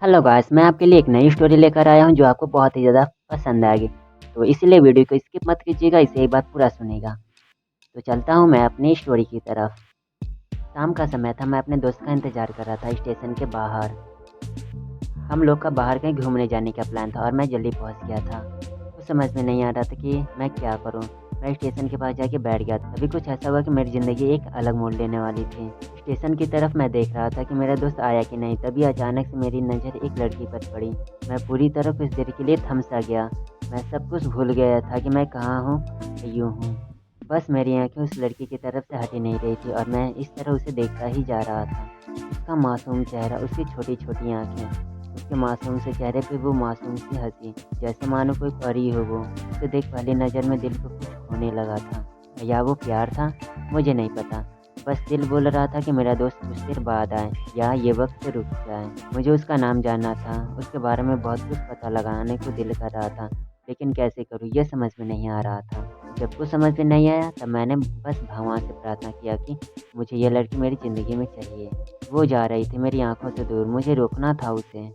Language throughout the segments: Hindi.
हेलो गाइस, मैं आपके लिए एक नई स्टोरी लेकर आया हूँ जो आपको बहुत ही ज़्यादा पसंद आएगी। तो इसलिए वीडियो को स्किप मत कीजिएगा, इसे एक बार पूरा सुनिएगा। तो चलता हूँ मैं अपनी स्टोरी की तरफ। शाम का समय था, मैं अपने दोस्त का इंतज़ार कर रहा था स्टेशन के बाहर। हम लोग का बाहर कहीं घूमने जाने का प्लान था और मैं जल्दी पहुँच गया था। कुछ समझ में नहीं आ रहा था कि मैं क्या करूँ। मैं स्टेशन के पास जाके बैठ गया। तभी कुछ ऐसा हुआ कि मेरी ज़िंदगी एक अलग मोड़ लेने वाली थी। स्टेशन की तरफ मैं देख रहा था कि मेरा दोस्त आया कि नहीं, तभी अचानक से मेरी नज़र एक लड़की पर पड़ी। मैं पूरी तरह कुछ देर के लिए थम सा गया। मैं सब कुछ भूल गया था कि मैं कहाँ हूँ, यूँ हूँ। बस मेरी आँखें उस लड़की की तरफ से हटी नहीं रही थी और मैं इस तरह उसे देखता ही जा रहा था। उसका मासूम चेहरा, उसकी छोटी-छोटी आँखें, उसके मासूम से चेहरे पे वो मासूम सी हँसी, जैसे मानो कोई परी हो वो। उसे देख पहली नज़र में दिल को कुछ होने लगा था। या वो प्यार था? मुझे नहीं पता। बस दिल बोल रहा था कि मेरा दोस्त कुछ देर बाद आए या ये वक़्त रुक जाए। मुझे उसका नाम जानना था, उसके बारे में बहुत कुछ पता लगाने को दिल कर रहा था, लेकिन कैसे करूँ ये समझ में नहीं आ रहा था। जब कुछ समझ में नहीं आया तब मैंने बस भगवान से प्रार्थना किया कि मुझे ये लड़की मेरी ज़िंदगी में चाहिए। वो जा रही थी मेरी आँखों से दूर, मुझे रोकना था उसे।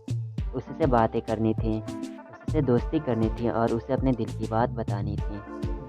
उससे बातें करनी थी, उससे दोस्ती करनी थी और उसे अपने दिल की बात बतानी थी।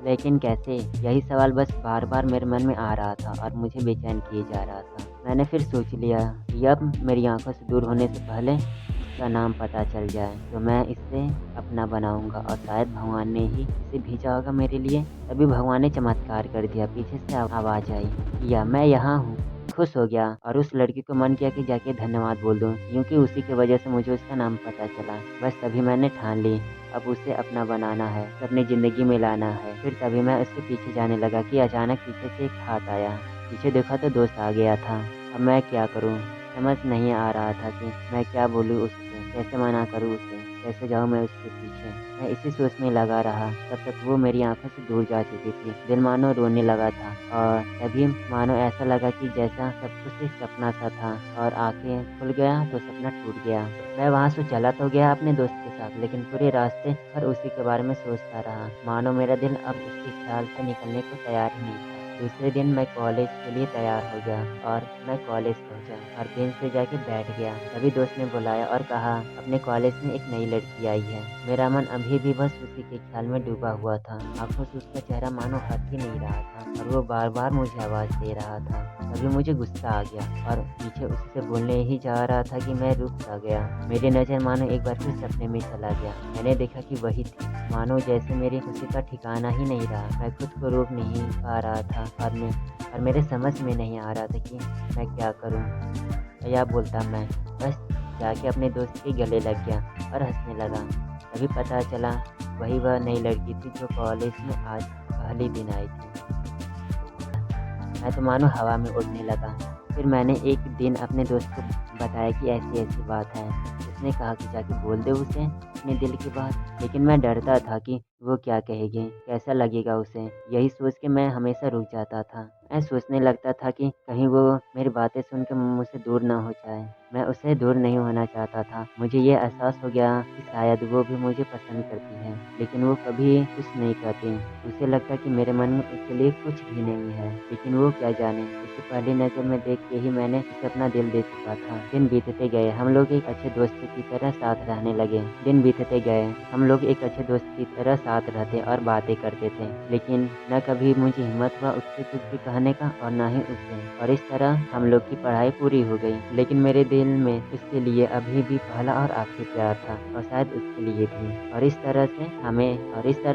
लेकिन कैसे? यही सवाल बस बार-बार मेरे मन में आ रहा था और मुझे बेचैन किए जा रहा था। मैंने फिर सोच लिया कि अब मेरी आँखों से दूर होने से पहले इसका नाम पता चल जाए, तो मैं इसे अपना बनाऊँगा और शायद भगवान ने ही इसे भेजा होगा मेरे लिए। तभी भगवान ने चमत्कार कर दिया, पीछे से आवाज़ आई, "या मैं यहाँ हूँ।" खुश हो गया और उस लड़की को मन किया कि जाके धन्यवाद बोल दूँ, क्योंकि उसी की वजह से मुझे उसका नाम पता चला। बस तभी मैंने ठान ली, अब उसे अपना बनाना है, उसे अपनी ज़िंदगी में लाना है। फिर तभी मैं उसके पीछे जाने लगा कि अचानक पीछे से एक हाथ आया। पीछे देखा तो दोस्त आ गया था। अब मैं क्या करूँ? समझ नहीं आ रहा था कि मैं क्या बोलूँ उससे, कैसे मना करूँ उसे, कैसे जाऊँ मैं उसके पीछे। मैं इसी सोच में लगा रहा, तब तक वो मेरी आँखों से दूर जा चुकी थी। दिल मानो रोने लगा था और तभी मानो ऐसा लगा कि जैसा सब कुछ एक सपना सा था और आँखें खुल गया तो सपना टूट गया। मैं वहाँ से चला तो गया अपने दोस्त के साथ, लेकिन पूरे रास्ते भर उसी के बारे में सोचता रहा। मानो मेरा दिल अब उसके ख्याल से निकलने को तैयार ही नहीं था। दूसरे दिन मैं कॉलेज के लिए तैयार हो गया और मैं कॉलेज पहुंचा और बेंच पे जाके बैठ गया। तभी दोस्त ने बुलाया और कहा, अपने कॉलेज में एक नई लड़की आई है। मेरा मन अभी भी बस उसी के ख्याल में डूबा हुआ था। आंखों से उसका चेहरा मानो हट ही नहीं रहा था और वो बार बार मुझे आवाज़ दे रहा था। तभी मुझे गुस्सा आ गया और पीछे उससे बोलने ही जा रहा था कि मैं रुक सा गया। मेरी नज़र मानो एक बार फिर सपने में चला गया। मैंने देखा कि वही थी, मानो जैसे मेरी खुशी का ठिकाना ही नहीं रहा। मैं खुद को रोक नहीं पा रहा था और मेरे समझ में नहीं आ रहा था कि मैं क्या करूं। क्या बोलता मैं? बस जाके अपने दोस्त के गले लग गया और हंसने लगा। तभी पता चला वही वह नई लड़की थी जो कॉलेज में आज पहली दिन आई थी। मैं तो मानो हवा में उड़ने लगा। फिर मैंने एक दिन अपने दोस्त को बताया कि ऐसी-ऐसी बात है। उसने कहा कि जाके बोल दे उसे अपने दिल की बात। लेकिन मैं डरता था कि वो क्या कहेगी, कैसा लगेगा उसे। यही सोच के मैं हमेशा रुक जाता था। मैं सोचने लगता था कि कहीं वो मेरी बातें सुन के मुझसे दूर ना हो जाए। मैं उससे दूर नहीं होना चाहता था। मुझे ये एहसास हो गया कि शायद वो भी मुझे पसंद करती है, लेकिन वो कभी कुछ नहीं कहती। उसे लगता कि मेरे मन में उसके लिए कुछ भी नहीं है, लेकिन वो क्या जाने। उसे पहली नज़र में देख के ही मैंने उसे अपना दिल दे चुका था। दिन बीतते गए, हम लोग एक अच्छे दोस्त की तरह साथ रहने लगे। दिन बीतते गए, हम लोग एक अच्छे दोस्त की तरह साथ रहते और बातें करते थे, लेकिन न कभी मुझे हिम्मत हुआ उससे कुछ भी कहने का और न ही उसे। और इस तरह हम लोग की पढ़ाई पूरी हो गई, लेकिन मेरे दिल में उसके लिए अभी भी पहला और आखिरी प्यार था और शायद उसके लिए भी। और इस तरह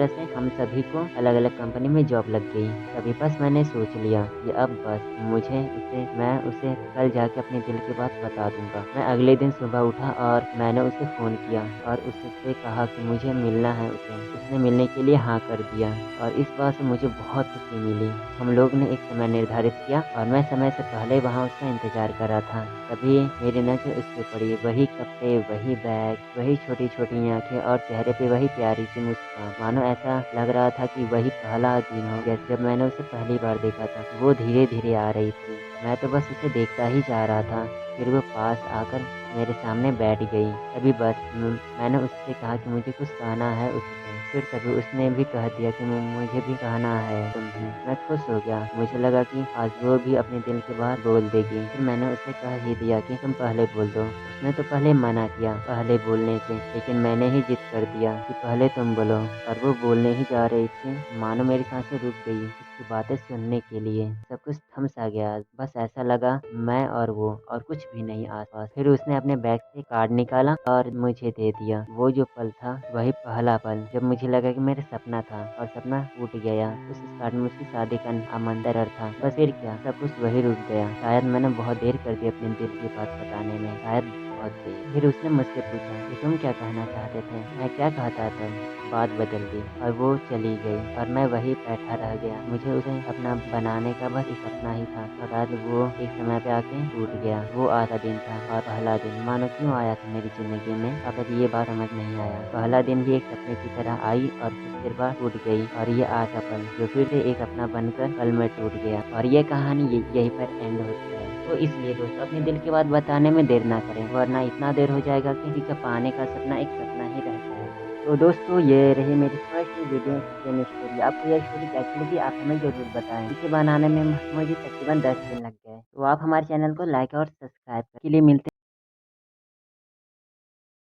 से हम सभी को अलग-अलग कंपनी में जॉब लग गई। तभी बस मैंने सोच लिया कि अब बस मैं उसे कल जाके अपने दिल की बात बता दूंगा। मैं अगले दिन सुबह उठा और मैंने उसे फ़ोन किया और उससे कहा कि मुझे मिलना है उसे। उसने मिलने के लिए हाँ कर दिया और इस बात से मुझे बहुत खुशी मिली। हम लोग ने एक समय निर्धारित किया और मैं समय से पहले वहाँ उसका इंतजार कर रहा था। तभी मेरी नज़र उस पे पड़ी। वही कपड़े, वही बैग, वही छोटी-छोटी आँखें और चेहरे पे वही प्यारी सी मुस्कान। मानो ऐसा लग रहा था कि वही पहला दिन हो गया जब मैंने उसे पहली बार देखा था। वो धीरे-धीरे आ रही थी। मैं तो बस उसे देखता ही जा रहा था। फिर वो पास आकर मेरे सामने बैठ गई। तभी बस मैंने उससे कहा कि मुझे कुछ कहना है उससे। फिर तभी उसने भी कह दिया कि मुझे भी कहना है तुम भी। मैं खुश हो गया, मुझे लगा कि आज वो भी अपने दिल की बात बोल देगी। फिर मैंने उसे कह ही दिया कि तुम पहले बोल दो। उसने तो पहले मना किया पहले बोलने से, लेकिन मैंने ही जिद कर दिया कि पहले तुम बोलो। और वो बोलने ही जा रही थी, मानो मेरी सांसें रुक गई उसकी बातें सुनने के लिए। सब कुछ थम सा गया, बस ऐसा लगा मैं और वो और कुछ भी नहीं आसपास। फिर उसने अपने बैग से कार्ड निकाला और मुझे दे दिया। वो जो पल था वही पहला पल जब मुझे लगा कि मेरा सपना था और सपना टूट गया। उस कार्ड में उसकी शादी का आमंत्रण था। बस फिर क्या, सब कुछ वही रुक गया। शायद मैंने बहुत देर कर दी अपने दिल की बात बताने में, शायद बहुत देर। फिर उसने मुझसे पूछा कि तुम क्या कहना चाहते थे। मैं क्या कहता तब, बात बदल दी और वो चली गई और मैं वही बैठा रह गया। मुझे उसे अपना बनाने का बस एक सपना ही था और आज वो एक समय पे आके टूट गया। वो आधा दिन था और पहला दिन मानो क्यों आया था मेरी जिंदगी में, अब तक ये बात समझ नहीं आया। पहला दिन भी एक सपने की तरह आई और कुछ देर बाद टूट गई, और ये आधा पल जो फिर से एक अपना बनकर पल में टूट गया। और ये कहानी यहीं पर एंड होती है। तो इसलिए दोस्तों अपने दिल की बात बताने में देर ना करें, वरना इतना देर हो जाएगा कि किसी का पाने का सपना एक सपना ही रह जाएगा। तो दोस्तों ये रही मेरी फर्स्ट वीडियो सेकेंड स्टोरी। आपको यह स्टोरी कैसी लगी आप हमें जरूर बताएं। इसे बनाने में मुझे तकरीबन 10 दिन लग गए। तो आप हमारे चैनल को लाइक और सब्सक्राइब के लिए मिलते